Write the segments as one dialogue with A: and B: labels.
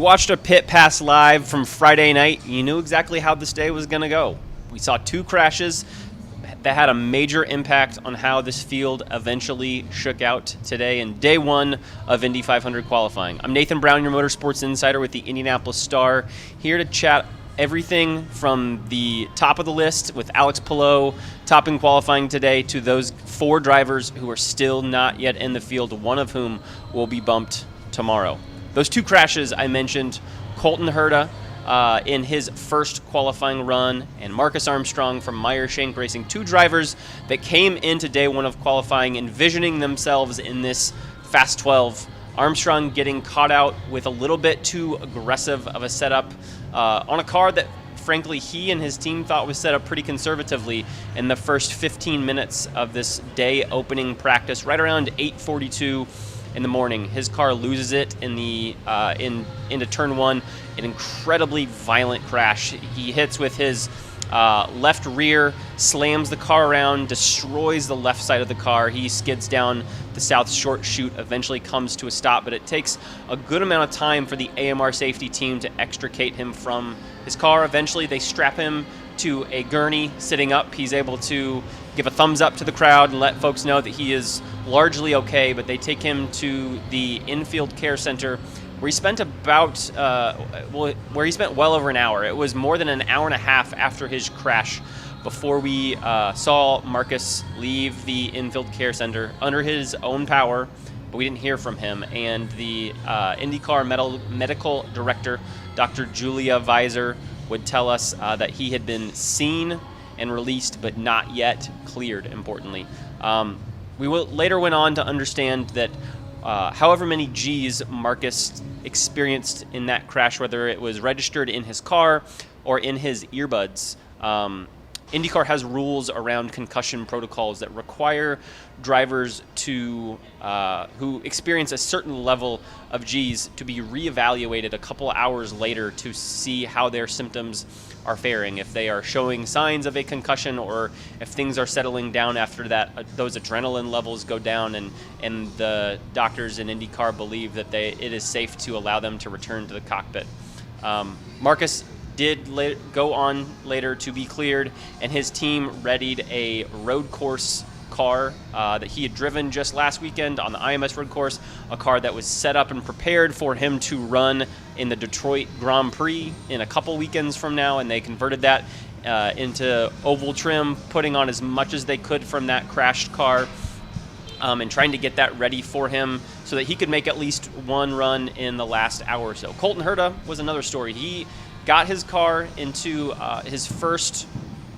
A: watched a pit pass live from Friday night, you knew exactly how this day was going to go. We saw 2 crashes that had a major impact on how this field eventually shook out today in day 1 of Indy 500 qualifying. I'm Nathan Brown, your motorsports insider with the Indianapolis Star, here to chat everything from the top of the list with Alex Palou topping qualifying today to those 4 drivers who are still not yet in the field, one of whom will be bumped tomorrow. Those 2 crashes I mentioned, Colton Herta in his first qualifying run, and Marcus Armstrong from Meyer Shank Racing, 2 drivers that came into day 1 of qualifying envisioning themselves in this Fast 12. Armstrong getting caught out with a little bit too aggressive of a setup on a car that, frankly, he and his team thought was set up pretty conservatively in the first 15 minutes of this day opening practice, right around 8:42 in the morning. His car loses it in the into turn 1, an incredibly violent crash. He hits with his left rear, slams the car around, destroys the left side of the car. He skids down the south short chute, eventually comes to a stop, but it takes a good amount of time for the AMR safety team to extricate him from his car. Eventually they strap him to a gurney sitting up. He's able to give a thumbs up to the crowd and let folks know that he is largely okay, but they take him to the infield care center where he spent well over an hour. It was more than an hour and a half after his crash before we saw Marcus leave the infield care center under his own power, but we didn't hear from him. And the IndyCar medical director, Dr. Julia Visor, would tell us that he had been seen and released, but not yet cleared, importantly. We later went on to understand that however many G's Marcus experienced in that crash, whether it was registered in his car or in his earbuds, IndyCar has rules around concussion protocols that require drivers to who experience a certain level of G's to be reevaluated a couple hours later to see how their symptoms are faring, if they are showing signs of a concussion or if things are settling down after that. Those adrenaline levels go down, and the doctors in IndyCar believe that it is safe to allow them to return to the cockpit. Marcus did go on later to be cleared, and his team readied a road course car that he had driven just last weekend on the IMS road course, a car that was set up and prepared for him to run in the Detroit Grand Prix in a couple weekends from now, and they converted that into oval trim, putting on as much as they could from that crashed car and trying to get that ready for him so that he could make at least one run in the last hour or so. Colton Herta was another story. He got his car into his first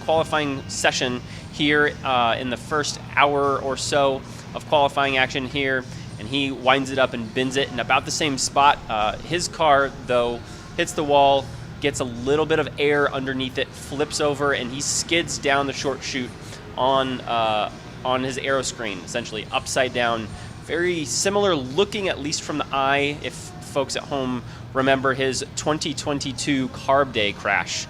A: qualifying session here in the first hour or so of qualifying action here, and he winds it up and bins it in about the same spot. His car, though, hits the wall, gets a little bit of air underneath it, flips over, and he skids down the short chute on his aero screen, essentially upside down. Very similar looking, at least from the eye, if folks at home remember his 2022 Carb Day crash,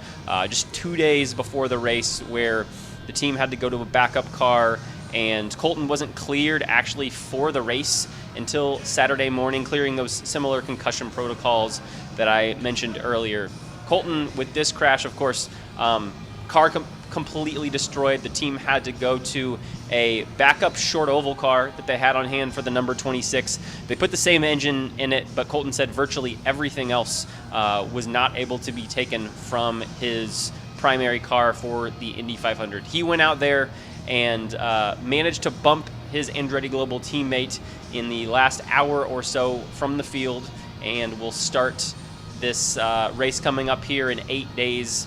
A: just 2 days before the race, where the team had to go to a backup car, and Colton wasn't cleared actually for the race until Saturday morning, clearing those similar concussion protocols that I mentioned earlier. Colton, with this crash, of course, car completely destroyed. The team had to go to a backup short oval car that they had on hand for the number 26. They put the same engine in it, but Colton said virtually everything else was not able to be taken from his primary car for the Indy 500. He went out there and managed to bump his Andretti Global teammate in the last hour or so from the field, and will start this race coming up here in 8 days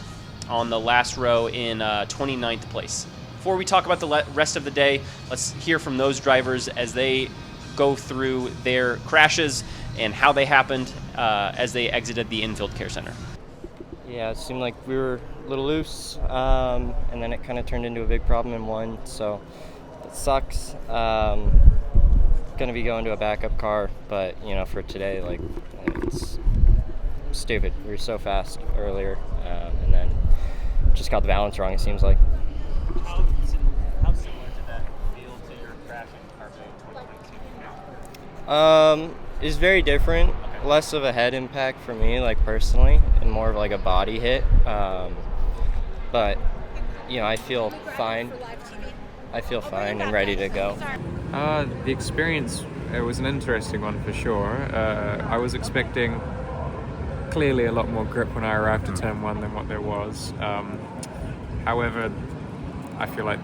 A: on the last row in 29th place. Before we talk about the rest of the day, let's hear from those drivers as they go through their crashes and how they happened as they exited the infield care center.
B: Yeah, it seemed like we were a little loose, and then it kind of turned into a big problem in one, so it sucks. Going to be going to a backup car, but, for today, it's stupid. We were so fast earlier, and then just got the balance wrong, it seems like.
A: How similar did that feel to your crash in Carb Day 2022?
B: It's very different.
A: Okay.
B: less of a head impact for me, like personally, and more of like a body hit. But I feel fine. I feel fine and ready to go.
C: The experience, it was an interesting one for sure. I was expecting clearly a lot more grip when I arrived at turn 1 than what there was. However, I feel like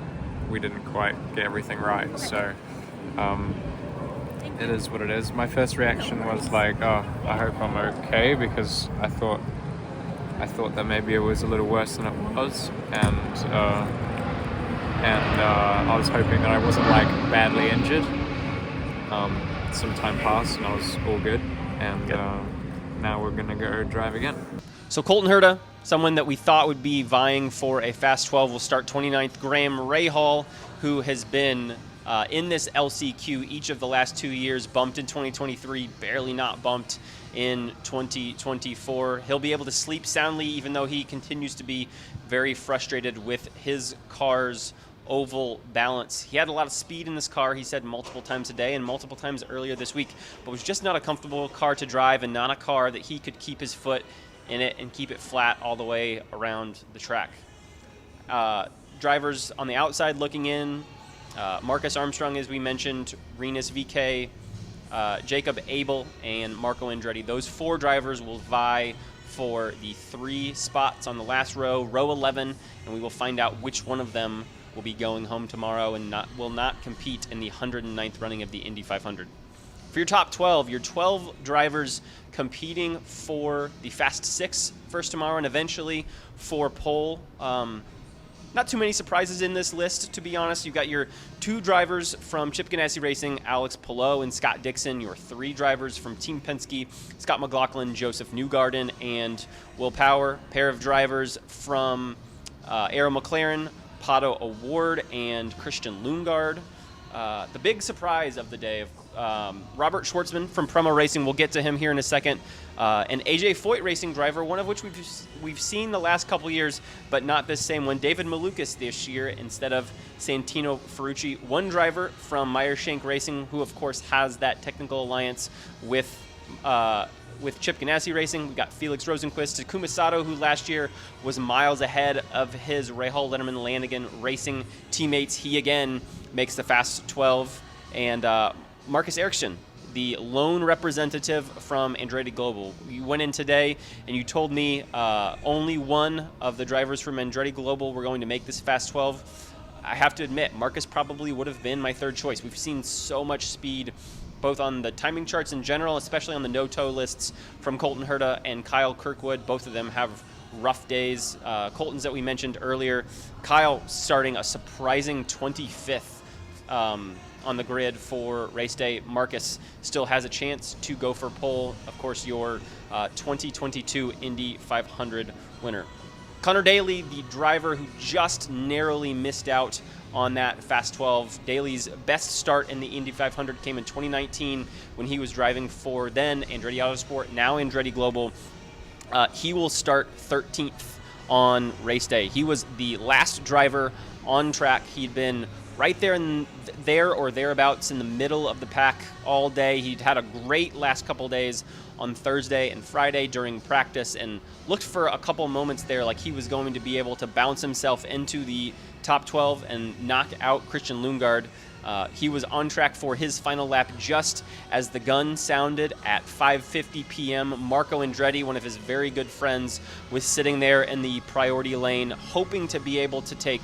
C: we didn't quite get everything right, so it is what it is. My first reaction was like, oh, I hope I'm okay, because I thought that maybe it was a little worse than it was, and I was hoping that I wasn't like badly injured. Some time passed and I was all good, and now we're gonna go drive again.
A: So Colton Herta, someone that we thought would be vying for a Fast 12, will start 29th. Graham Rahal, who has been in this LCQ each of the last 2 years, bumped in 2023, barely not bumped in 2024. He'll be able to sleep soundly, even though he continues to be very frustrated with his car's oval balance. He had a lot of speed in this car, he said, multiple times a day and multiple times earlier this week, but was just not a comfortable car to drive and not a car that he could keep his foot in it and keep it flat all the way around the track. Drivers on the outside looking in, Marcus Armstrong, as we mentioned, Renus VK, Jacob Abel, and Marco Andretti. Those 4 drivers will vie for the 3 spots on the last row 11, and we will find out which one of them will be going home tomorrow and will not compete in the 109th running of the Indy 500. For your top 12, your 12 drivers competing for the Fast 6 first tomorrow and eventually for pole. Not too many surprises in this list, to be honest. You've got your 2 drivers from Chip Ganassi Racing, Alex Palou and Scott Dixon. Your 3 drivers from Team Penske, Scott McLaughlin, Joseph Newgarden, and Will Power. Pair of drivers from Arrow McLaren, Pato O'Ward and Christian Lundgaard. The big surprise of the day, Robert Schwartzman from Promo Racing, we'll get to him here in a second, an AJ Foyt Racing driver, one of which we've seen the last couple years, but not this same one. David Malukas this year instead of Santino Ferrucci. One driver from Meyer-Shank Racing, who of course has that technical alliance with Chip Ganassi Racing. We've got Felix Rosenquist, Takuma Sato, who last year was miles ahead of his Rahal Letterman Lanigan Racing teammates. He again makes the Fast 12. And Marcus Ericsson, the lone representative from Andretti Global. You went in today and you told me only one of the drivers from Andretti Global were going to make this Fast 12. I have to admit, Marcus probably would have been my third choice. We've seen so much speed both on the timing charts in general, especially on the no-toe lists from Colton Herta and Kyle Kirkwood. Both of them have rough days. Colton's that we mentioned earlier. Kyle starting a surprising 25th on the grid for race day. Marcus still has a chance to go for pole. Of course, your 2022 Indy 500 winner. Connor Daly, the driver who just narrowly missed out on that Fast 12. Daly's best start in the Indy 500 came in 2019 when he was driving for then Andretti Autosport, now Andretti Global. He will start 13th on race day. He was the last driver on track. He'd been right there or thereabouts in the middle of the pack all day. He'd had a great last couple days on Thursday and Friday during practice and looked for a couple moments there like he was going to be able to bounce himself into the top 12 and knock out Christian Lundgaard. He was on track for his final lap just as the gun sounded at 5:50 p.m. Marco Andretti, one of his very good friends, was sitting there in the priority lane hoping to be able to take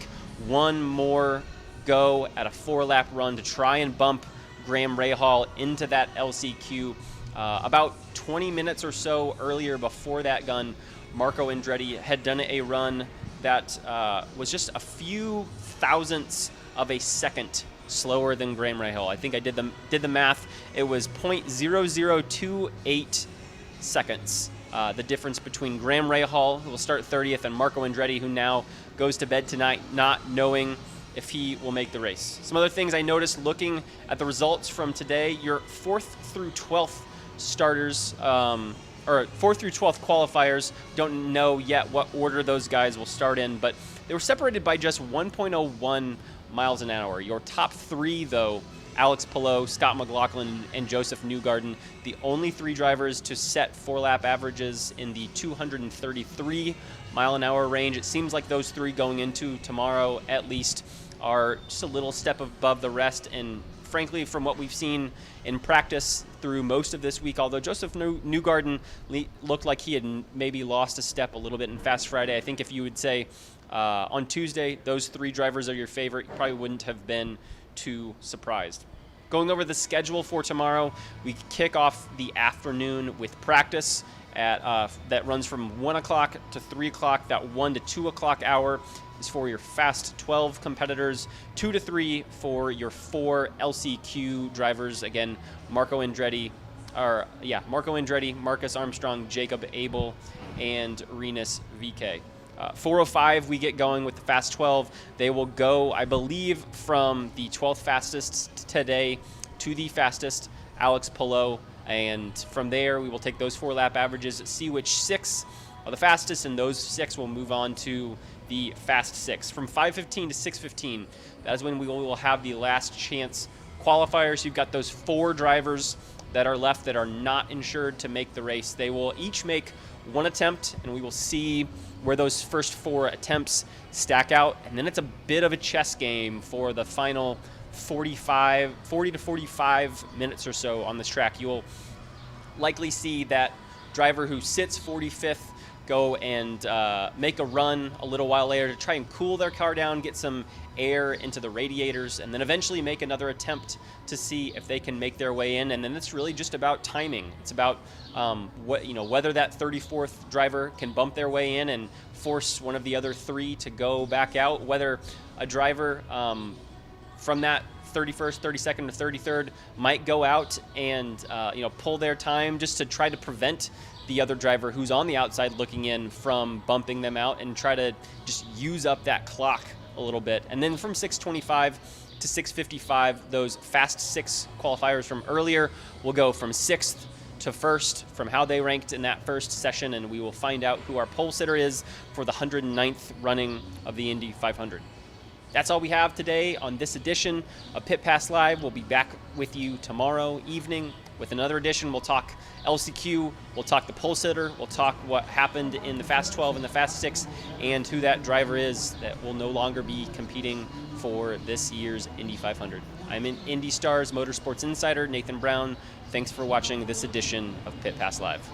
A: one more go at a 4-lap run to try and bump Graham Rahal into that LCQ. About 20 minutes or so earlier before that gun, Marco Andretti had done a run that was just a few thousandths of a second slower than Graham Rahal. I think I did the math. It was 0.0028 seconds. The difference between Graham Rahal, who will start 30th, and Marco Andretti, who now goes to bed tonight not knowing if he will make the race. Some other things I noticed looking at the results from today, your 4th through 12th starters, or 4th through 12th qualifiers, don't know yet what order those guys will start in, but they were separated by just 1.01 miles an hour. Your top 3, though, Alex Palou, Scott McLaughlin, and Joseph Newgarden, the only 3 drivers to set 4-lap averages in the 233 mile an hour range. It seems like those 3 going into tomorrow at least are just a little step above the rest, and frankly, from what we've seen in practice through most of this week, although Joseph Newgarden looked like he had maybe lost a step a little bit in Fast Friday, I think if you would say on Tuesday those 3 drivers are your favorite, you probably wouldn't have been too surprised. Going over the schedule for tomorrow, we kick off the afternoon with practice that runs from 1 o'clock to 3 o'clock. That 1 to 2 o'clock hour is for your Fast 12 competitors, 2 to 3 for your 4 LCQ drivers. Again, Marco Andretti, Marcus Armstrong, Jacob Abel, and Rinus VeeKay. 4:05, we get going with the Fast 12. They will go, I believe, from the 12th fastest today to the fastest, Alex Palou. And from there, we will take those 4-lap averages, see which 6 are the fastest, and those 6 will move on to the Fast 6. From 5:15 to 6:15, that is when we will have the last chance qualifiers. You've got those 4 drivers that are left that are not insured to make the race. They will each make 1 attempt, and we will see where those first 4 attempts stack out. And then it's a bit of a chess game for the final 40 to 45 minutes or so on this track. You'll likely see that driver who sits 45th go and make a run a little while later to try and cool their car down, get some air into the radiators, and then eventually make another attempt to see if they can make their way in. And then it's really just about timing. It's about whether that 34th driver can bump their way in and force one of the other 3 to go back out, whether a driver from that 31st, 32nd, or 33rd might go out and pull their time just to try to prevent the other driver who's on the outside looking in from bumping them out, and try to just use up that clock a little bit. And then from 6:25 to 6:55, those Fast 6 qualifiers from earlier will go from 6th to 1st from how they ranked in that first session, and we will find out who our pole sitter is for the 109th running of the Indy 500. That's all we have today on this edition of Pit Pass Live. We'll be back with you tomorrow evening with another edition. We'll talk LCQ, we'll talk the pole sitter, we'll talk what happened in the Fast 12 and the Fast 6, and who that driver is that will no longer be competing for this year's Indy 500. I'm in Indy Stars Motorsports Insider, Nathan Brown. Thanks for watching this edition of Pit Pass Live.